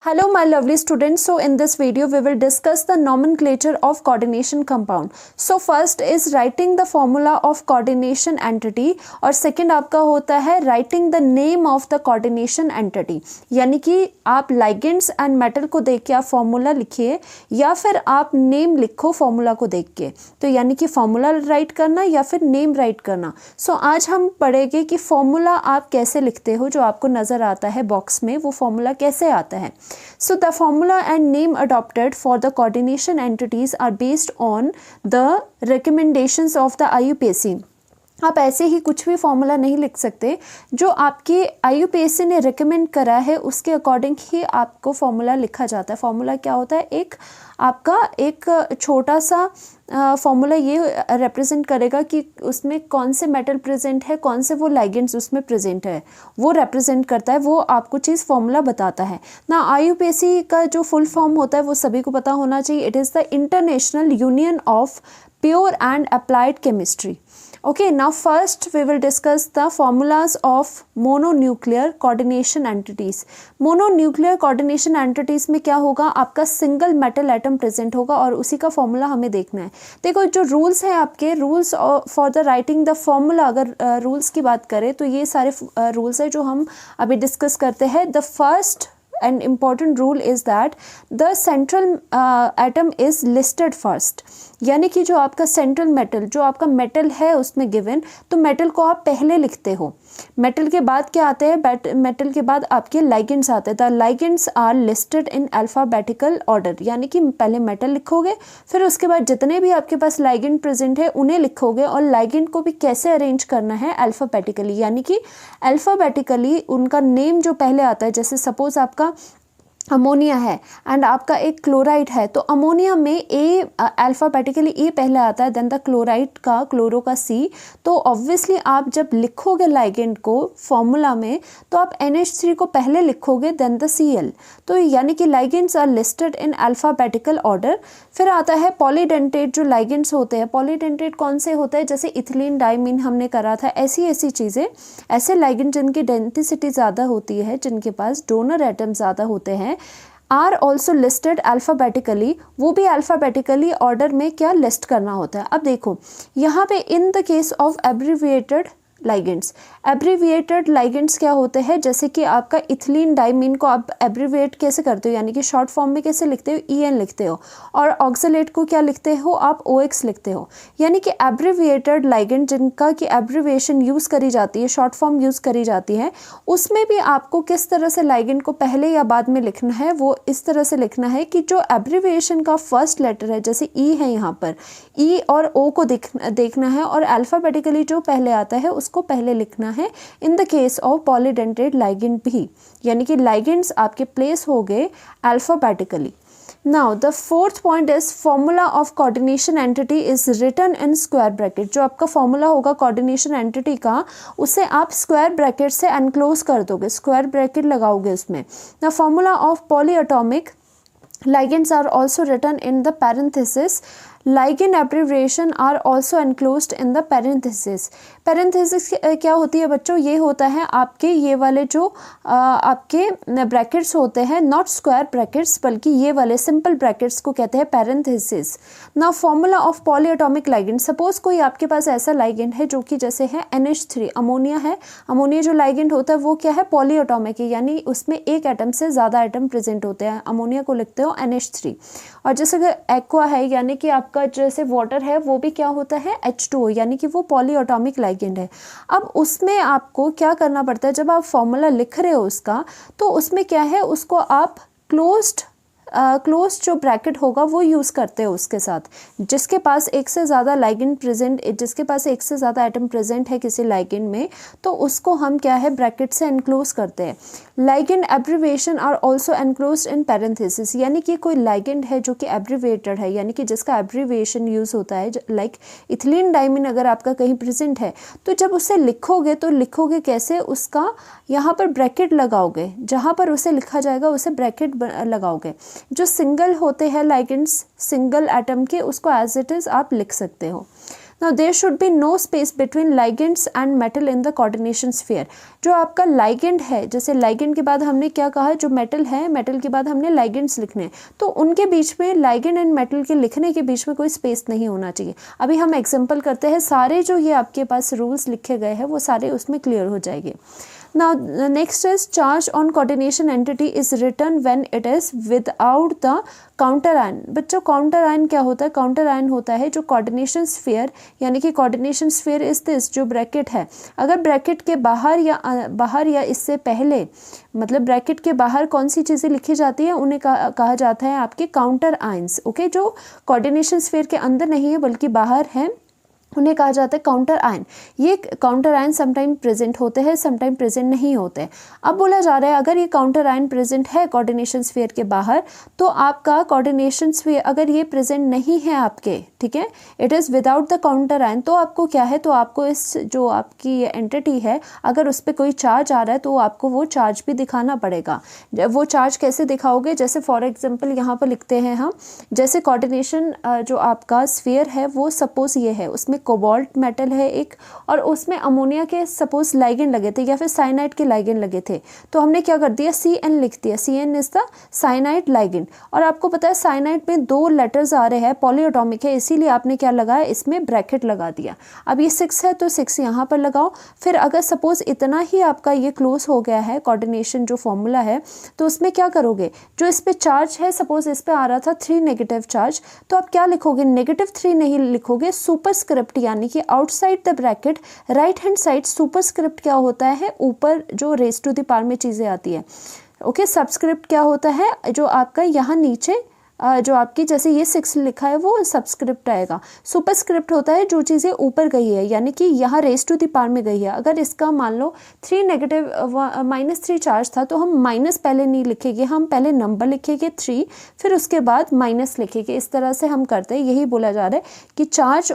Hello my lovely students, so in this video we will discuss the nomenclature of coordination compound. So first is writing the formula of coordination entity और second आपका होता है writing the name of the coordination entity. यानी कि आप ligands and metal को देख के आप formula लिखिए या फिर आप name लिखो formula को देख के, तो यानी कि formula write करना या फिर name write करना. So आज हम पढ़ेंगे कि formula आप कैसे लिखते हो, जो आपको नज़र आता है बॉक्स में वो formula कैसे आता है. So the formula and name adopted for the coordination entities are based on the recommendations of the IUPAC. आप ऐसे ही कुछ भी फॉर्मूला नहीं लिख सकते, जो आपके IUPAC ने रिकमेंड करा है उसके अकॉर्डिंग ही आपको फॉर्मूला लिखा जाता है. फॉर्मूला क्या होता है? एक छोटा सा फॉर्मूला ये रिप्रेजेंट करेगा कि उसमें कौन से मेटल प्रेजेंट है, कौन से वो लाइगेंड्स उसमें प्रेजेंट है, वो रिप्रेजेंट करता है, वो आपको चीज़ फॉर्मूला बताता है ना. IUPAC का जो फुल फॉर्म होता है वो सभी को पता होना चाहिए. It is the international union of pure and applied chemistry. Okay, now first we will discuss the formulas of mononuclear coordination entities. Mononuclear coordination entities में क्या होगा, आपका सिंगल मेटल एटम प्रेजेंट होगा और उसी का फॉर्मूला हमें देखना है. देखो जो रूल्स हैं आपके, rules for the writing the formula, अगर रूल्स की बात करें तो ये सारे रूल्स हैं जो हम अभी डिस्कस करते हैं. The first and important rule is that the central atom is listed first. यानी कि जो आपका सेंट्रल मेटल, जो आपका मेटल है उसमें गिवन, तो मेटल को आप पहले लिखते हो. मेटल के बाद क्या आते हैं? मेटल के बाद आपके लाइगेंड्स आते हैं. The ligands are listed in alphabetical order. यानी कि पहले मेटल लिखोगे, फिर उसके बाद जितने भी आपके पास लाइगेंड प्रेजेंट है उन्हें लिखोगे, और लाइगेंड को भी कैसे अरेंज करना है? अल्फ़ाबेटिकली. यानी कि अल्फ़ाबेटिकली उनका नेम जो पहले आता है, जैसे सपोज आपका अमोनिया है एंड आपका एक क्लोराइड है, तो अमोनिया में ए अल्फ़ाबेटिकली ए पहले आता है, देन द क्लोराइड का क्लोरो का सी. तो ऑब्वियसली आप जब लिखोगे लाइगेंड को फॉर्मूला में, तो आप NH3 को पहले लिखोगे देन द Cl. तो यानी कि ligands are listed in alphabetical order. फिर आता है पॉलीडेंटेट जो लाइगेंड्स होते हैं. पॉलीडेंटेट कौन से होते हैं? जैसे इथिलीन डाइमीन हमने करा था, ऐसी चीज़ें, ऐसे लाइगेंड जिनकी डेंसिटी ज़्यादा होती है, जिनके पास डोनर एटम ज़्यादा होते हैं, आर ऑल्सो लिस्टेड अल्फ़ाबेटिकली. वो भी अल्फ़ाबेटिकली ऑर्डर में क्या लिस्ट करना होता है. अब देखो यहाँ पे इन the case of abbreviated ligands, abbreviated ligands क्या होते हैं? जैसे कि आपका इथिलीन डाइमीन को आप एब्रीविएट कैसे करते हो, यानी कि शॉर्ट फॉर्म में कैसे लिखते हो? EN लिखते हो. और ऑक्सलेट को क्या लिखते हो आप? OX लिखते हो. यानी कि एब्रीविएटेड लाइगेंड जिनका कि एब्रीविएशन यूज़ करी जाती है, शॉर्ट फॉर्म यूज़ करी जाती है, उसमें भी आपको किस तरह से लाइगेंड को पहले या बाद में लिखना है, वो इस तरह से लिखना है कि जो एब्रीविएशन का फर्स्ट लेटर है, जैसे E है यहाँ पर, E और O को देखना है, और अल्फ़ाबेटिकली जो पहले आता है उसको पहले लिखना है. In the case of polydentate ligand भी, यानी कि लाइगेंड्स आपके प्लेस हो गए alphabetically. Now the fourth point is formula of coordination entity is written in square bracket. जो आपका फॉर्मूला होगा कोऑर्डिनेशन एंटिटी का, उसे आप स्क्वायर ब्रैकेट से एनक्लोज कर दोगे, स्क्वायर ब्रैकेट लगाओगे उसमें. The formula of polyatomic ligands are also written in the parenthesis. Ligand abbreviation are also enclosed in the parenthesis. parenthesis क्या होती है बच्चों? ये होता है आपके ये वाले जो आपके ब्रैकेट्स होते हैं, नॉट स्क्वायर ब्रैकेट्स, बल्कि ये वाले सिंपल ब्रैकेट्स को कहते हैं parenthesis. Now formula of polyatomic ligand. Suppose कोई आपके पास ऐसा लाइगेंड है जो कि जैसे है NH3, अमोनिया है. अमोनिया जो लाइगेंड होता है वो क्या है? पॉलीएटॉमिक है, यानी उसमें एक एटम से ज़्यादा एटम प्रेजेंट होते हैं. अमोनिया को लिखते हो NH3. और जैसे कि एक्वा है, यानी कि आपका जैसे वाटर है, वो भी क्या होता है? H2O, यानी कि वो पॉलीएटॉमिक लाइगेंड है. अब उसमें आपको क्या करना पड़ता है? जब आप फॉर्मूला लिख रहे हो उसका, तो उसमें क्या है, उसको आप क्लोज जो ब्रैकेट होगा वो यूज़ करते हो उसके साथ. जिसके पास एक से ज़्यादा लाइगेंड प्रेजेंट, जिसके पास एक से ज़्यादा एटम प्रेजेंट है किसी लाइगेंड में, तो उसको हम क्या है? ब्रैकेट से एनक्लोज करते हैं. Ligand abbreviation are also enclose in parenthesis. यानी कि कोई लाइगेंड है जो कि एब्रीविएटेड है, यानी कि जिसका एब्रीविएशन यूज़ होता है, लाइक इथिलीन डाइमीन अगर आपका कहीं प्रेजेंट है, तो जब उसे लिखोगे तो लिखोगे कैसे? उसका यहाँ पर ब्रैकेट लगाओगे, जहाँ पर उसे लिखा जाएगा उसे ब्रैकेट लगाओगे. जो सिंगल होते हैं लाइगेंड्स सिंगल एटम के, उसको एज इट इज़ आप लिख सकते हो. Now there should be no space between ligands and metal in the coordination sphere. जो आपका लाइगेंड है, जैसे लाइगेंड के बाद हमने क्या कहा, जो मेटल है, मेटल के बाद हमने लाइगेंड्स लिखने, तो उनके बीच में लाइगेंड एंड मेटल के लिखने के बीच में कोई स्पेस नहीं होना चाहिए। अभी हम एग्जांपल करते हैं, सारे जो ये आपके पास रूल्स लिखे गए हैं वो सारे उसमें क्लियर हो जाएंगे। Now next is charge on coordination entity is written when it is without the counter ion। बच्चों काउंटर आयन क्या होता है? काउंटर आयन होता है जो कोऑर्डिनेशन स्फीयर, यानी कि कोऑर्डिनेशन स्फीयर इज दिस, जो ब्रैकेट है, अगर ब्रैकेट के बाहर या इससे पहले, मतलब ब्रैकेट के बाहर कौन सी चीज़ें लिखी जाती है उन्हें कहा जाता है आपके काउंटर आयंस। ओके, जो कोऑर्डिनेशन स्फीयर के अंदर नहीं है बल्कि बाहर है, उन्हें कहा जाता है काउंटर आयन। ये काउंटर आयन समटाइम प्रेजेंट होते हैं, समटाइम प्रेजेंट नहीं होते। अब बोला जा रहा है अगर ये काउंटर आयन प्रेजेंट है कोऑर्डिनेशन स्फीयर के बाहर, तो आपका कोऑर्डिनेशन स्फीयर अगर ये प्रेजेंट नहीं है आपके, ठीक है, it is without the counter ion, तो आपको क्या है, तो आपको इस जो आपकी एंटिटी है अगर उस पर कोई चार्ज आ रहा है तो आपको वो चार्ज भी दिखाना पड़ेगा। वो चार्ज कैसे दिखाओगे? जैसे फॉर एग्जाम्पल यहाँ पर लिखते हैं हम, जैसे कोऑर्डिनेशन जो आपका स्फीयर है वो सपोज ये है, उसमें कोबाल्ट मेटल है एक, और उसमें अमोनिया के सपोज लाइगेंड लगे थे या फिर साइनाइड के लाइगेंड लगे थे, तो हमने क्या कर दिया, Cn लिख दिया, Cn is the cyanide ligand. और आपको पता है साइनाइड में 2 लेटर्स आ रहे हैं, पॉलीएटॉमिक है, इसीलिए आपने क्या लगाया, इसमें ब्रैकेट लगा दिया। अब ये 6 है तो 6 यहाँ पर लगाओ। फिर अगर सपोज इतना ही आपका ये क्लोज हो गया है कोऑर्डिनेशन जो फॉर्मूला है, तो उसमें क्या करोगे, जो इस पे चार्ज है, सपोज इस पे आ रहा था 3 नेगेटिव चार्ज, तो आप क्या लिखोगे, -3 नहीं लिखोगे, सुपरस्क्रिप्ट, यानी कि outside the bracket right hand side. Superscript क्या होता है, ऊपर जो रेज टू द पावर में चीज़ें आती है। ओके, सबस्क्रिप्ट क्या होता है, जो आपका यहाँ नीचे जो आपकी जैसे ये 6 लिखा है वो सबस्क्रिप्ट आएगा। सुपरस्क्रिप्ट होता है जो चीज़ें ऊपर गई है, यानी कि यहाँ रेज टू द पावर में गई है। अगर इसका मान लो 3 नेगेटिव -3 चार्ज था, तो हम माइनस पहले नहीं लिखेंगे, हम पहले नंबर लिखेंगे 3, फिर उसके बाद माइनस लिखेंगे। इस तरह से हम करते हैं। यही बोला जा रहा है कि चार्ज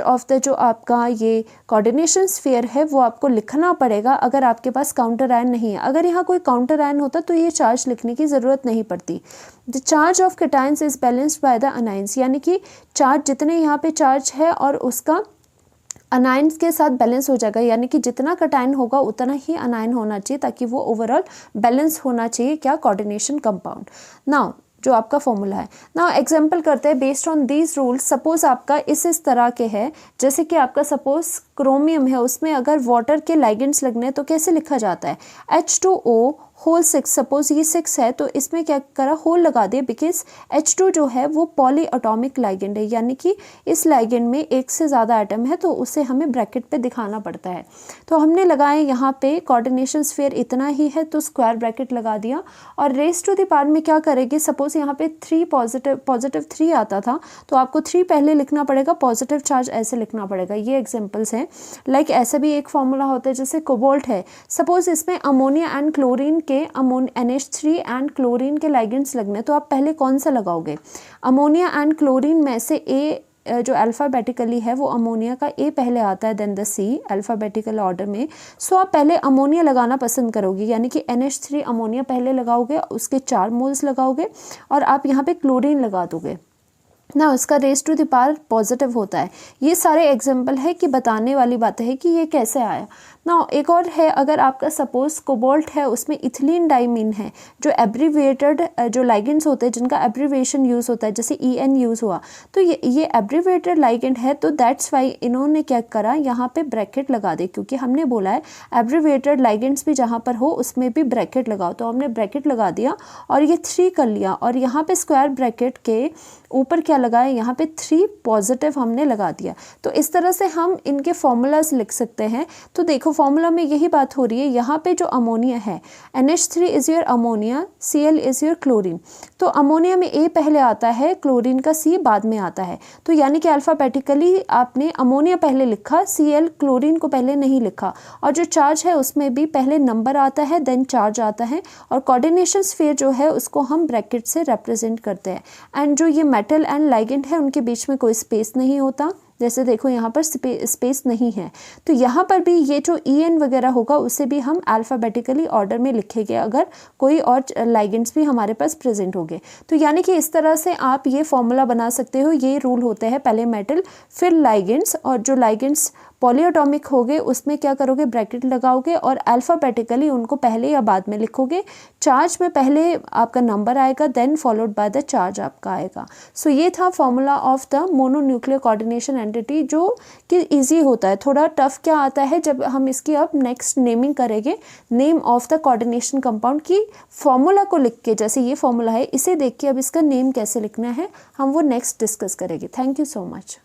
ऑफ द जो आपका ये कोऑर्डिनेशन स्फीयर है वो आपको लिखना पड़ेगा अगर आपके पास काउंटर आयन नहीं है। अगर यहाँ कोई काउंटर आयन होता तो ये चार्ज लिखने की ज़रूरत नहीं पड़ती। The charge of cations is balanced by the anions, यानी कि चार्ज जितने यहाँ पे चार्ज है और उसका अनायंस के साथ बैलेंस हो जाएगा, यानी कि जितना कैटायन होगा उतना ही अनायन होना चाहिए, ताकि वो ओवरऑल बैलेंस होना चाहिए क्या, कोऑर्डिनेशन कंपाउंड। नाउ जो आपका फॉर्मूला है, नाउ एग्जांपल करते हैं based on these rules. Suppose आपका इस तरह के है, जैसे कि आपका सपोज क्रोमियम है, उसमें अगर वाटर के लाइगेंड्स लगने तो कैसे लिखा जाता है, H2O होल 6। सपोज ये 6 है तो इसमें क्या करा, होल लगा दिए, बिकॉज H2 जो है वो पॉली एटॉमिक लाइगेंड है, यानी कि इस लाइगेंड में एक से ज़्यादा एटम है, तो उसे हमें ब्रैकेट पे दिखाना पड़ता है। तो हमने लगाए यहाँ पे कोऑर्डिनेशन स्फीयर इतना ही है तो स्क्वायर ब्रैकेट लगा दिया। और रेज टू द पावर में क्या करेंगे, सपोज यहाँ पे 3 पॉजिटिव 3 आता था, तो आपको 3 पहले लिखना पड़ेगा, पॉजिटिव चार्ज ऐसे लिखना पड़ेगा। ये एग्जाम्पल्स हैं। लाइक ऐसा भी एक फॉर्मूला होता है, जैसे कोबाल्ट है, सपोज इसमें अमोनिया एंड क्लोरीन के NH3 एंड क्लोरीन के लाइगेंड्स लगने, तो आप पहले कौन सा लगाओगे, अमोनिया एंड क्लोरीन में से ए जो अल्फ़ाबेटिकली है वो अमोनिया का ए पहले आता है, then the C alphabetical order में। सो आप पहले अमोनिया लगाना पसंद करोगे, यानी कि NH3 अमोनिया पहले लगाओगे, उसके 4 मोल्स लगाओगे और आप यहाँ पे क्लोरीन लगा दोगे ना, उसका raise to the power positive होता है। ये सारे एग्जाम्पल है कि बताने वाली बात है कि ये कैसे आया ना। एक और है, अगर आपका सपोज कोबाल्ट है, उसमें इथिलीन डाइमीन है, जो एब्रीविएटेड जो लाइगेंड्स होते हैं जिनका एब्रीविएशन यूज़ होता है, जैसे EN यूज़ हुआ, तो ये एब्रीविएटेड लाइगेंड है, तो दैट्स वाई इन्होंने क्या करा, यहाँ पे ब्रैकेट लगा दे, क्योंकि हमने बोला है एब्रीविएटेड लाइगेंड्स भी जहाँ पर हो उसमें भी ब्रैकेट लगाओ, तो हमने ब्रैकेट लगा दिया और ये 3 कर लिया। और यहाँ पे स्क्वायर ब्रैकेट के ऊपर क्या लगाया, यहाँ पे 3 पॉजिटिव हमने लगा दिया। तो इस तरह से हम इनके फॉर्मूलाज लिख सकते हैं। तो देखो फॉर्मूला में यही बात हो रही है, यहाँ पे जो अमोनिया है NH3 is your ammonia, Cl is your chlorine. तो अमोनिया में A पहले आता है, क्लोरीन का C बाद में आता है, तो यानी कि अल्फ़ाबेटिकली आपने अमोनिया पहले लिखा, Cl क्लोरीन को पहले नहीं लिखा। और जो चार्ज है उसमें भी पहले नंबर आता है, देन चार्ज आता है, और कोऑर्डिनेशन स्फीयर जो है उसको हम ब्रैकेट से रिप्रेजेंट करते हैं। एंड जो ये मेटल एंड लाइगेंड है उनके बीच में कोई स्पेस नहीं होता, जैसे देखो यहाँ पर स्पेस नहीं है, तो यहाँ पर भी ये जो EN वगैरह होगा उसे भी हम अल्फ़ाबेटिकली ऑर्डर में लिखेंगे अगर कोई और लाइगेंड्स भी हमारे पास प्रेजेंट होंगे। तो यानी कि इस तरह से आप ये फॉर्मूला बना सकते हो। ये रूल होते हैं, पहले मेटल फिर लाइगेंड्स, और जो लाइगेंड्स पॉलीएटॉमिक हो गए उसमें क्या करोगे, ब्रैकेट लगाओगे और अल्फ़ाबेटिकली उनको पहले या बाद में लिखोगे। चार्ज में पहले आपका नंबर आएगा, then followed by the charge आपका आएगा। सो ये था formula of the mononuclear coordination entity, जो कि इजी होता है। थोड़ा टफ क्या आता है जब हम इसकी अब नेक्स्ट नेमिंग करेंगे, name of the coordination compound की फॉर्मूला को लिख के, जैसे ये फॉर्मूला है इसे देख के अब इसका नेम कैसे लिखना है हम वो नेक्स्ट डिस्कस करेंगे। Thank you so much.